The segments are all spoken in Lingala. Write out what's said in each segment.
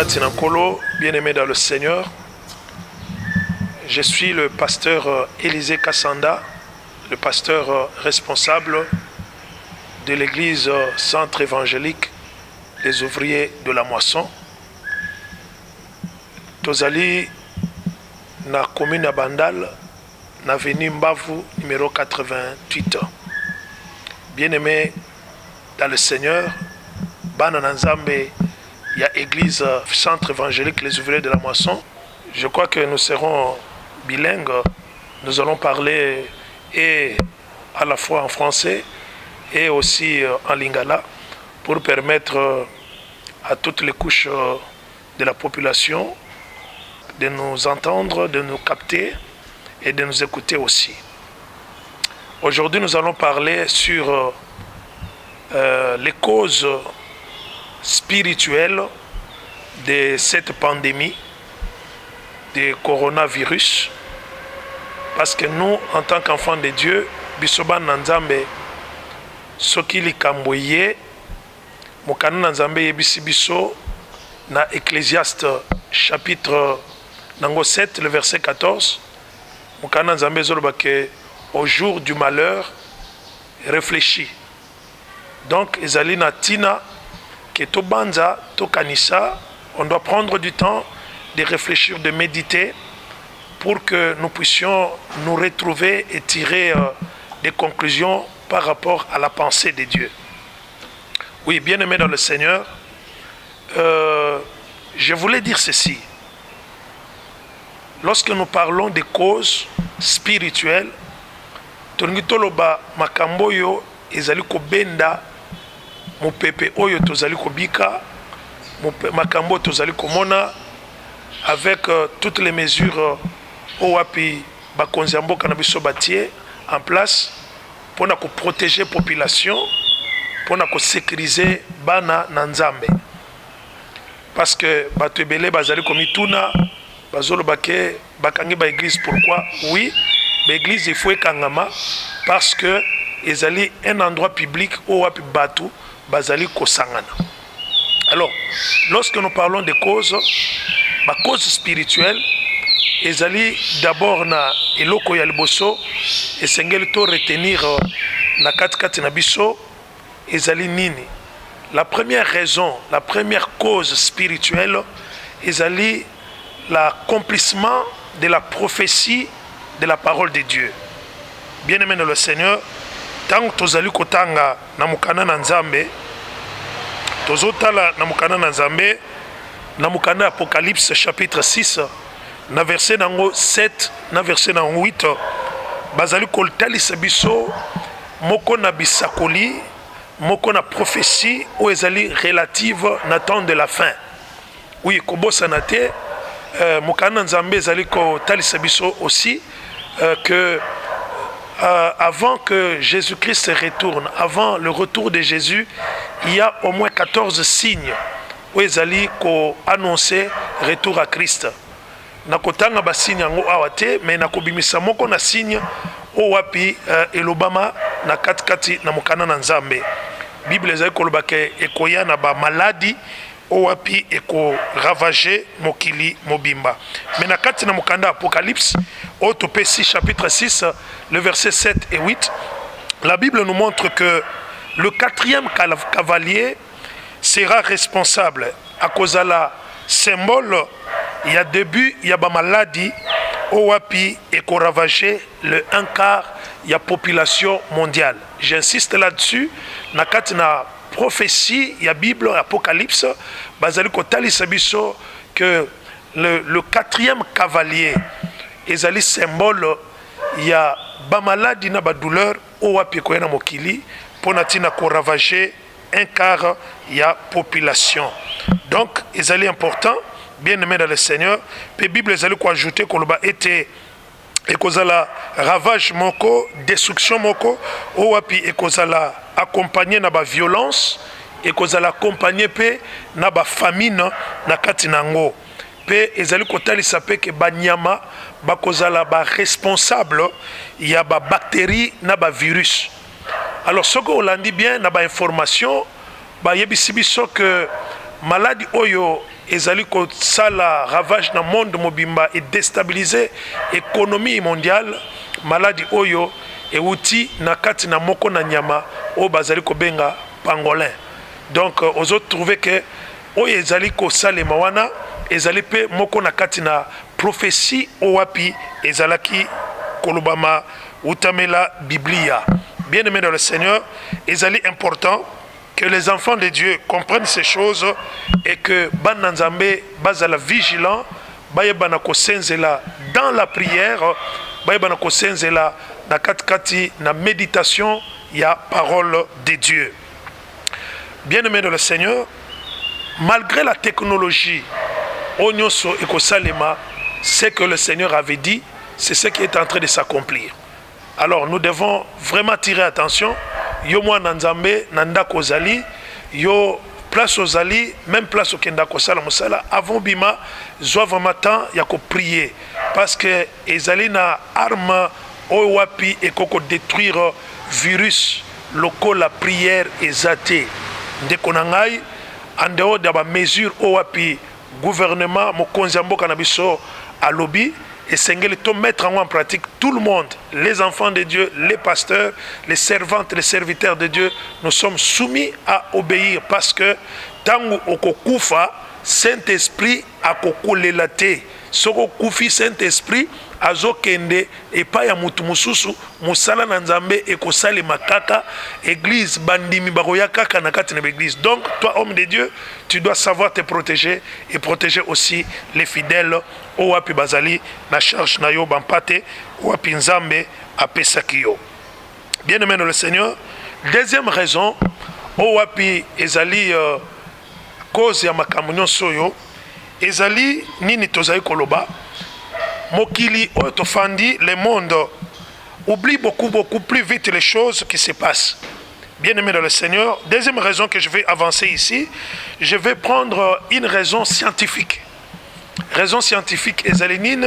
Katina Kolo, bien-aimé dans le Seigneur, je suis le pasteur Élisée Kassanda, le pasteur responsable de l'église centre évangélique des ouvriers de la moisson. Tozali na commune à Bandal, na avenue Mbavu numéro 88. Bien-aimé dans le Seigneur, Bana Nzambe, il y a église centre évangélique les ouvriers de la moisson. Je crois que nous serons bilingues. Nous allons parler et à la fois en français et aussi en lingala pour permettre à toutes les couches de la population de nous entendre, de nous capter et de nous écouter aussi. Aujourd'hui, nous allons parler sur les causes spirituelles de cette pandémie de coronavirus. Parce que nous, en tant qu'enfants de Dieu, bisoba nanzambe soki likamboye mokana nanzambe yebisi biso na Ecclésiaste chapitre nango 7 le verset 14 mokana nanzambe zoloba ke au jour du malheur réfléchis. Donc ezali na tina ke to banza to kanisa, on doit prendre du temps de réfléchir, de méditer pour que nous puissions nous retrouver et tirer des conclusions par rapport à la pensée de Dieu. Oui, bien-aimés dans le Seigneur, je voulais dire ceci. Lorsque nous parlons des causes spirituelles, tolingi toloba makambo yo ezali ko benda mopepe oyo tozali ko bika makambo tozali ko mona avec toutes les mesures owapi bakonzi mboka na biso batie en place pour na ko protéger population, pour na ko sécuriser bana na nzambe. Parce que bato ebele bazali komituna bazolo bake bakangi ba église. Pourquoi? Oui, l'église il faut ekangama parce que ezali un endroit public owapi batu bazali kosangana. Alors, lorsque nous parlons des causes, ma cause spirituelle, ezali d'abord na eloko ya liboso esengeli to retenir na katikati na biso ezali nini. La première raison, la première cause spirituelle ezali l'accomplissement de la prophétie de la parole de Dieu. Bien-aimé dans le Seigneur, tant que tozali kotanga na mukana na nzambe, tozotala na mukana na nzambe, na mukana Apocalypse chapitre 6, na verset nango 7, na verset nango 8, bazali koltalisa biso moko na bisakoli, moko na prophétie ou ezali relative na temps de la fin. Oui, kobosa na te, mukana nzambe ezali kotalisa biso aussi que avant que Jésus-Christ retourne, avant le retour de Jésus, il y a au moins 14 signes où ezali ko annoncer retour à Christ. Nakotanga ba signe yango awate, mais nakobimisa moko na signe owapi elobama na katikati na mukana na nzambe. Bible ezali koloba ke ekoya na ba maladie owapi eko ravager mokili mobimba. Mais na kati na mukanda Apocalypse Autopécie chapitre 6 le verset 7 et 8, la Bible nous montre que le quatrième cavalier sera responsable à cause de la symbole. Il y a début, il y a ba maladie owapi eko ravager le un quart il y a population mondiale. J'insiste là-dessus. Na kati na prophétie, il y a Bible, Apocalypse, bazali kotalisa biso que le quatrième cavalier ezali symbole, il y a ba maladie na ba douleur owapi ko na mokili pona tina ko ravager un quart il y a population. Donc ezali important, bien-aimé dans le Seigneur, pe Bible ezali ko ajouter ko loba était ekozala ravage moko, destruction moko owapi ekozala accompagné na ba violence, ekozala accompagné pe na ba famine na kati nango. Pe ezali kotalisa pe ke banyama bakozala ba responsable ya ba bactéries na ba virus. Alors ce que on dit bien na ba information ba yebisi biso que maladie oyo ezali ko sala ravage na monde mobimba et déstabiliser économie mondiale. Maladie oyo euti na kati na moko na nyama o bazali ko benga pangolin. Donc aux autres trouver que oyo ezali ko salema wana ezali pe moko na kati na prophétie o wapi ezalaki kolobama utamela biblia. Bien-aimés dans le Seigneur, ezali important que les enfants de Dieu comprennent ces choses et que bananzambe bazala vigilant, bayebana ko senzela dans la prière, bayebana ko senzela na katikati na méditation ya parole de Dieu. Bien-aimés dans le Seigneur, malgré la technologie, onyoso ekosalema, ce que le Seigneur avait dit, c'est ce qui est en train de s'accomplir. Alors nous devons vraiment tirer attention. Yo mwa nanzambe nanda kozali, yo place ozali, même place okenda kosala musala, avant bima, zwa vraiment temps ya ko prier. Parce que ezali na arme owapi et koko détruire virus loko la prière ezate. Ndeko na ngai, en dehors de ba mesure owapi gouvernement mokonzi mboka na biso alobi, et Seigneur, to mettre en pratique tout le monde, les enfants de Dieu, les pasteurs, les servantes, les serviteurs de Dieu, nous sommes soumis à obéir parce que tangu okokufa, Saint-Esprit a kokolelate. Soko kufi Saint-Esprit azokende et pas ya mutu mususu musala na nzambe ekosali makaka église bandimi baroya kaka na kati na église. Donc toi homme de Dieu, tu dois savoir te protéger et protéger aussi les fidèles o wapi bazali na charge na yo bampate wapi nzambe apesaki yo. Bien-aimé dans le Seigneur, deuxième raison o wapi ezali cause ya makambo nyonso yo ezali nini tozali koloba mokili oyo tofandi, le monde oublie beaucoup plus vite les choses qui se passent. Bien-aimé dans le Seigneur, deuxième raison que je vais avancer ici, je vais prendre une raison scientifique. Raison scientifique ezali nini?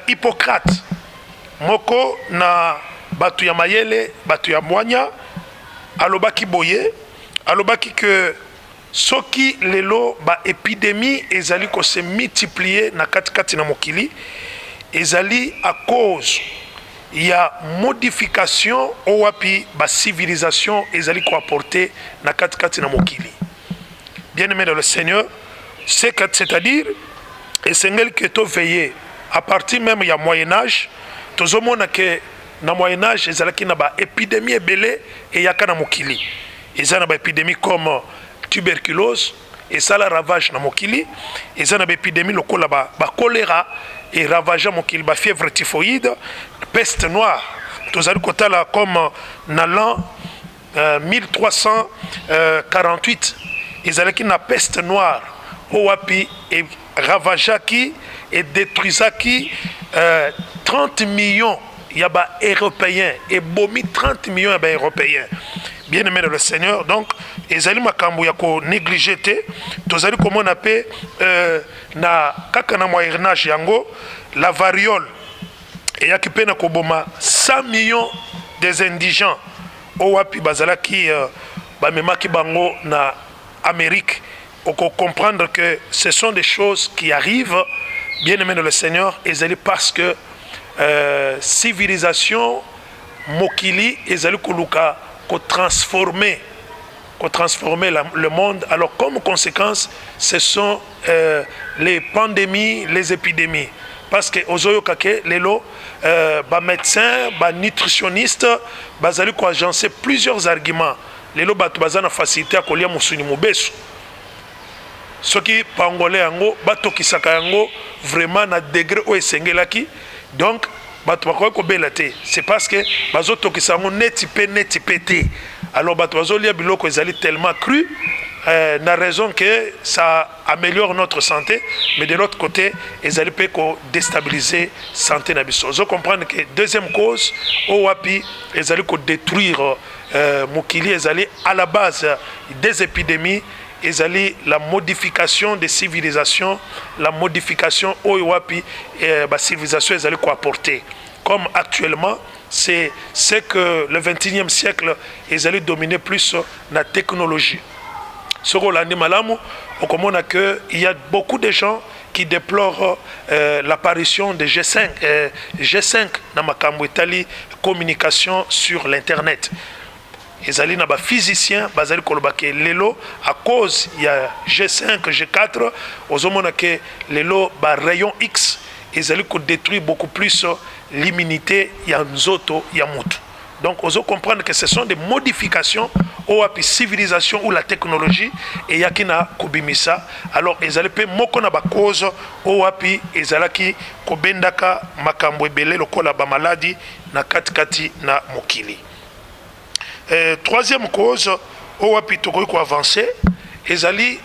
Hippocrate moko na batu ya mayele, batu ya mwanya, alobaki boye, alobaki que soki lelo ba épidémie ezali ko se multiplier na katikati na mokili, ezali à cause ya modification owapi ba civilisation ezali ko apporter na katikati na mokili. Bien-aimé dans le Seigneur, c'est-à-dire esengeli que to veiller à partir même ya Moyen-Âge, tozomona que na Moyen-Âge ezalaki na ba épidémie ebele et yaka na mokili. Ezana ba épidémie comme tuberculose et ça la ravage na mokili, et ça na épidémie lokola ba choléra et ravage mokili, ba fièvre typhoïde, peste noire. Tozali kotala comme na l'an 1348 ezalaki na peste noire owapi et ravagaki et détruisaki 30 millions ya ba européens et bomi 30 millions ya ba européens. Bien-aimé dans le Seigneur, donc ezali makambo ya ko négliger te, tozali komona pe na kaka na moyen-âge yango la variole et ya ki pe na koboma 100 millions des indigents owapi bazalaki bamemaki bango na Amérique. On peut comprendre que ce sont des choses qui arrivent, bien-aimé dans le Seigneur, ezali parce que civilisation mokili ezali koluka ko transformer le monde. Alors comme conséquence, ce sont les pandémies, les épidémies. Parce que ozoyo kake lelo ba médecins, ba nutritionnistes, bazali ko agencer plusieurs arguments. Lelo batu bazana facilité à kolia musuni mubesu. Soki pangolais yango bato kisaka yango vraiment na degré o esengelaki. Donc bato bakoki kobela te. C'est parce que bazo tokisa yango neti pété. Alors bato bazo lia biloko ezali tellement cru, na raison que ça améliore notre santé, mais de l'autre côté ezali pe ko déstabiliser santé na biso. Vous comprenez que deuxième cause o wapi ezali ko détruire mokili ezali à la base des épidémies, ezali la modification des civilisations, la modification oyo wapi ba civilisation ezali ko apporter. Comme actuellement, c'est ce que le 21e siècle ezali dominer plus la technologie. Soko landi malamu on comprend qu'il y a beaucoup de gens qui déplorent l'apparition de G5 dans makambo etali communication sur l'internet. Ezali na ba physicien bazali koloba ke lelo à cause il y a G5 G4 ozomona ke lelo ba rayon X ezali ko détruire beaucoup plus l'immunité ya nzoto ya mutu. Donc ozo comprendre que ce sont des modifications au api civilisation ou la technologie et yakina kubimisa. Alors ezali pe moko na ba cause au api ezalaki kobendaka makambo ebele lokola ba maladie na katikati na mokili. Troisième cause, au apitoko ko avancer, ezali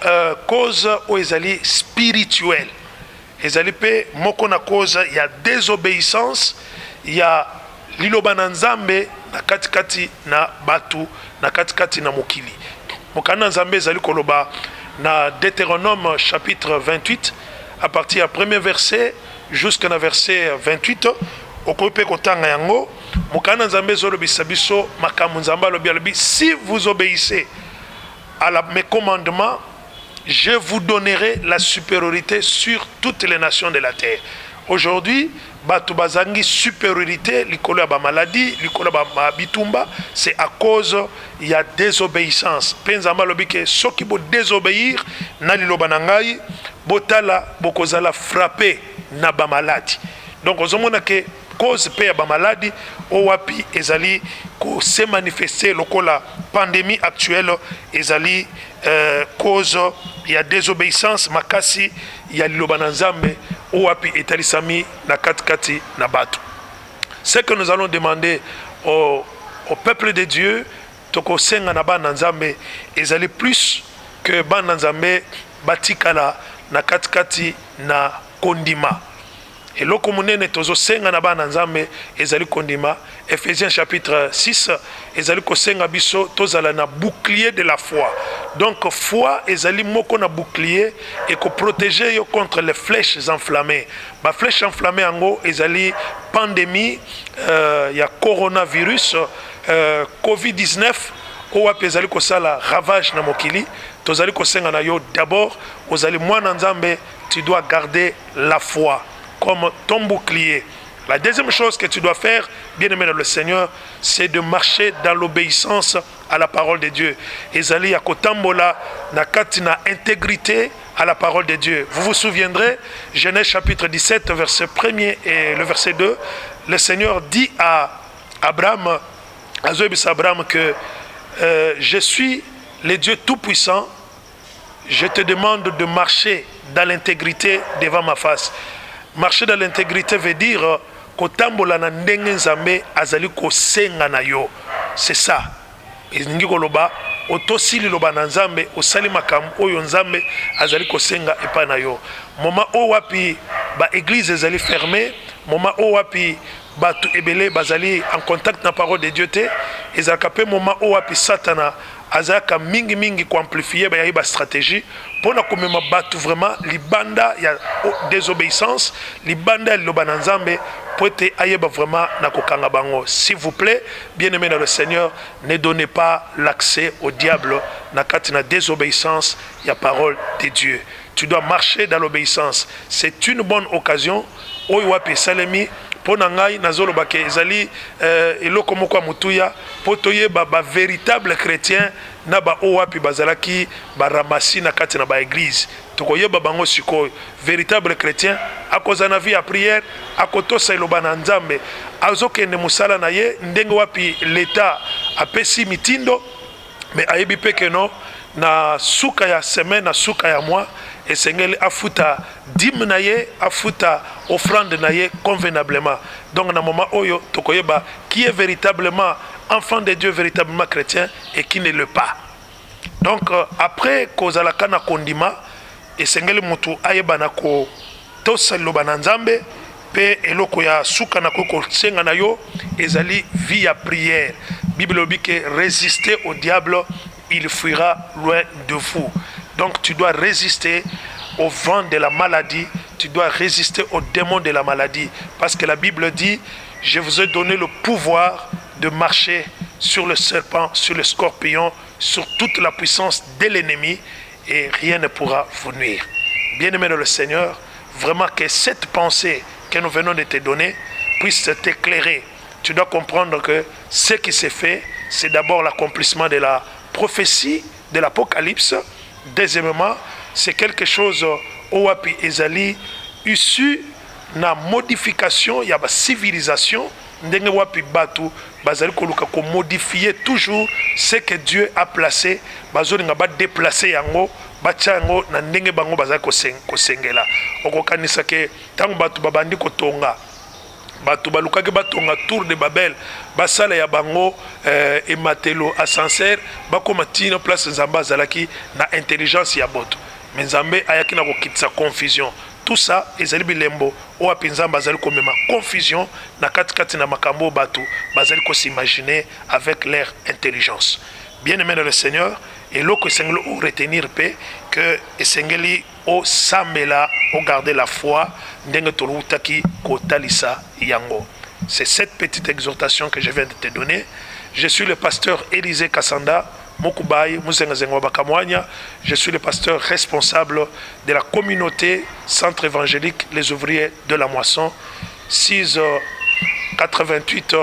cause ou ezali spirituelle. Ezali pe moko na cause il y a désobéissance, il y a liloba na nzambe na katikati na batu na katikati na mokili. Mokana nzambe ezali koloba na Deutéronome chapitre 28 à partir du premier verset jusqu'à na verset 28. Okope kotanga yango mokana nzambe zolobisa biso makambo nzambe alobi si vous obéissez à mes commandements je vous donnerai la supériorité sur toutes les nations de la terre. Aujourd'hui batu bazangi supériorité likolo ya ba maladie likolo ba bitumba c'est à cause il y a désobéissance penza malobi ke soki bo désobéir na liloba na ngai botala bokozala frapper na ba maladie. Donc ozomona ke cause pe ya ba maladie o wapi ezali ko se manifester lokola pandémie actuelle ezali cause il y a désobéissance makasi il y a liloba na nzambe o wapi etalisami na katikati na bato. Ce que nous allons demander au peuple de Dieu toko senga na ba nzambe ezali plus que ba nzambe batikala na katikati na kondima. Et loko munene tozo senga na bana nzambe ezali kondima. Ephésiens chapitre 6 ezali ko senga biso tozala na bouclier de la foi. Donc foi ezali moko na bouclier et ko protéger yo contre les flèches enflammées. Ba flèche enflammée ango ezali pandémie ya coronavirus COVID-19 o wapi ezali ko sala ravage na mokili. Tozali ko senga na yo d'abord ozali mwana nzambe tu dois garder la foi comme ton bouclier. La deuxième chose que tu dois faire, bien-aimé dans le Seigneur, c'est de marcher dans l'obéissance à la parole de Dieu. Ezali yakotambola na katina intégrité à la parole de Dieu. Vous vous souviendrez, Genèse chapitre 17, verset 1er et le verset 2, le Seigneur dit à Abraham, à Abraham que je suis le Dieu tout-puissant, je te demande de marcher dans l'intégrité devant ma face. Marcher dans l'intégrité veut dire kotambola na ndenge nzambe azali kosenga na yo. C'est ça. Ezingi koloba otosili loba na nzambe osali makambo oyo nzambe azali kosenga epa na yo. Moment o wapi ba église ezali fermée, moment o wapi batu ebele bazali en contact na parole de Dieu te, ezalaka pe moment o wapi satana azaka mingi ko amplifier ba yayi ba stratégie pona komema batu vraiment libanda ya désobéissance libanda loba na nzambe pote ayeba vraiment na kokanga bango. S'il vous plaît, bien-aimés dans le Seigneur, ne donnez pas l'accès au diable na katina désobéissance ya parole de Dieu. Tu dois marcher dans l'obéissance. C'est une bonne occasion oyo wapi salemi pona ngai nazoloba ke ezali eloko moko mutuya potoye ba véritable chrétien na ba owapi bazalaki ba ramasi na kati na ba église tokoyeba bango sikoyo véritable chrétien akoza na vie ya prière akotosa eloba na nzambe azokende musala na ye ndenge wapi l'état apesi mitindo mais ayebi peke no na suka ya semaine na suka ya mois esengeli afuta dîme na ye afuta offrande na ye convenablement. Donc na moment oyo tokoyeba qui est véritablement enfant de Dieu, véritablement chrétien et qui ne l'est pas. Donc après kozalaka na kondima esengeli mutu ayeba na ko tosa loba na nzambe pe eloko ya suka na ko senga na yo ezali vie à prière. Bible dit que résister au diable, il fuira loin de vous. Donc tu dois résister au vent de la maladie, tu dois résister au démon de la maladie. Parce que la Bible dit, je vous ai donné le pouvoir de marcher sur le serpent, sur le scorpion, sur toute la puissance de l'ennemi et rien ne pourra vous nuire. Bien-aimé dans le Seigneur, vraiment que cette pensée que nous venons de te donner puisse t'éclairer. Tu dois comprendre que ce qui s'est fait, c'est d'abord l'accomplissement de la prophétie de l'Apocalypse. Deuxièmement, c'est quelque chose au wapi ezali issu na modification ya ba civilisation ndenge wapi batu bazali koluka ko modifier toujours ce que Dieu a placé bazolinga ba déplacer yango batia yango na ndenge bango bazali kosengela okokanisa ke tango batu babandi kotonga batu balukaki batonga tour de Babel basala ya bango ematelo ascenseur bakoma tina place nzambe azalaki na intelligence ya boto mais nzambe ayaki na kokitisa confusion. Tout ça ezali bilembo o apinza bazali komema confusion na katikati na makambo batu bazali ko s'imaginer avec leur intelligence. Bien-aimé dans le Seigneur, et l'autre sengeli o retenir paix que sengeli o sambela o garder la foi ndenge tolutaki kotalisa yango. C'est cette petite exhortation que je viens de te donner. Je suis le pasteur Élisée Kassanda Mokubai, je suis le pasteur responsable de la communauté Centre évangélique Les Ouvriers de la Moisson, 688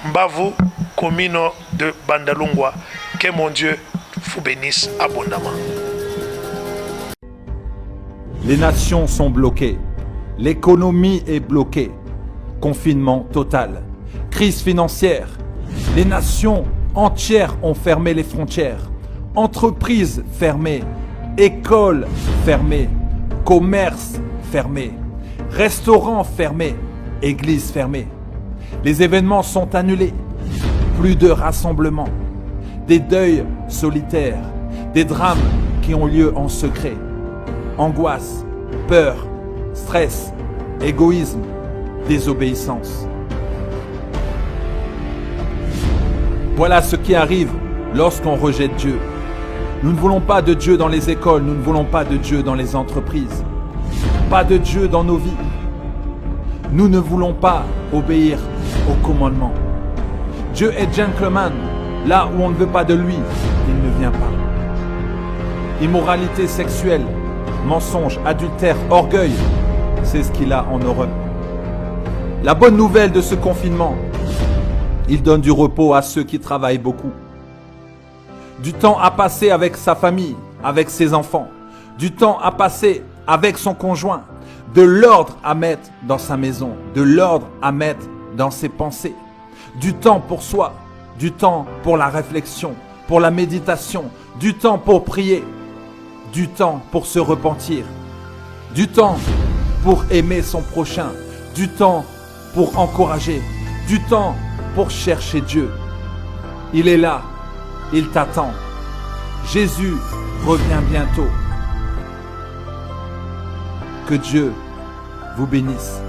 Mbavu, commune de Bandalungwa. Que mon Dieu vous bénisse abondamment. Les nations sont bloquées, l'économie est bloquée, confinement total, crise financière, les nations entières ont fermé les frontières, entreprises fermées, écoles fermées, commerces fermés, restaurants fermés, églises fermées. Les événements sont annulés, plus de rassemblements, des deuils solitaires, des drames qui ont lieu en secret, angoisse, peur, stress, égoïsme, désobéissance. Voilà ce qui arrive lorsqu'on rejette Dieu. Nous ne voulons pas de Dieu dans les écoles, nous ne voulons pas de Dieu dans les entreprises, pas de Dieu dans nos vies. Nous ne voulons pas obéir aux commandements. Dieu est gentleman, là où on ne veut pas de lui, il ne vient pas. Immoralité sexuelle, mensonge, adultère, orgueil, c'est ce qu'il a en horreur. La bonne nouvelle de ce confinement, il donne du repos à ceux qui travaillent beaucoup. Du temps à passer avec sa famille, avec ses enfants. Du temps à passer avec son conjoint. De l'ordre à mettre dans sa maison. De l'ordre à mettre dans ses pensées. Du temps pour soi. Du temps pour la réflexion, pour la méditation. Du temps pour prier. Du temps pour se repentir. Du temps pour aimer son prochain. Du temps pour encourager. Du temps pour chercher Dieu. Il est là, il t'attend. Jésus revient bientôt. Que Dieu vous bénisse.